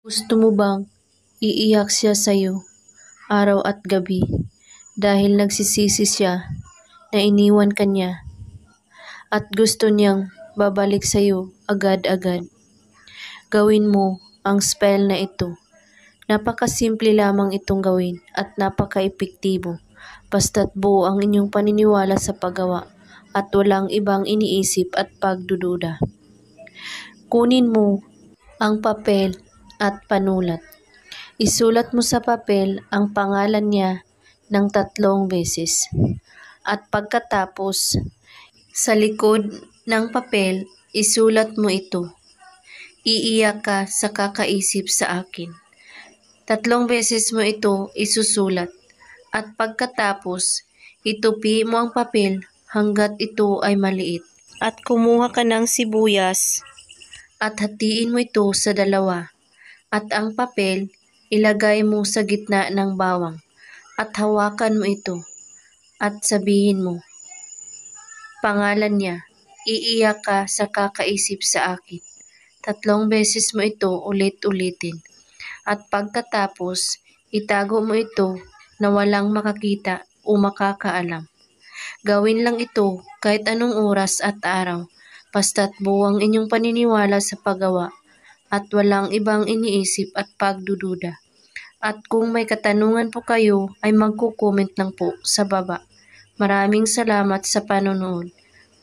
Gusto mo bang iiyak siya sa'yo araw at gabi dahil nagsisisi siya na iniwan ka niya at gusto niyang babalik sa'yo agad-agad? Gawin mo ang spell na ito. Napakasimple lamang itong gawin at napaka-epektibo basta't buo ang inyong paniniwala sa paggawa at walang ibang iniisip at pagdududa. Kunin mo ang papel at panulat. Isulat mo sa papel ang pangalan niya ng 3 beses. At pagkatapos, sa likod ng papel, isulat mo ito. Iiyak ka sa kakaisip sa akin. 3 beses mo ito isusulat. At pagkatapos, itupi mo ang papel hanggat ito ay maliit. At kumuha ka ng sibuyas at hatiin mo ito sa 2. At ang papel, ilagay mo sa gitna ng bawang. At hawakan mo ito. At sabihin mo, pangalan niya, iiyak ka sa kakaisip sa akin. 3 beses mo ito ulit-ulitin. At pagkatapos, itago mo ito na walang makakita o makakaalam. Gawin lang ito kahit anong oras at araw, basta't buo ang inyong paniniwala sa paggawa at walang ibang iniisip at pagdududa. At kung may katanungan po kayo ay magko-comment lang po sa baba. Maraming salamat sa panonood.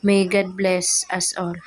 May God bless us all.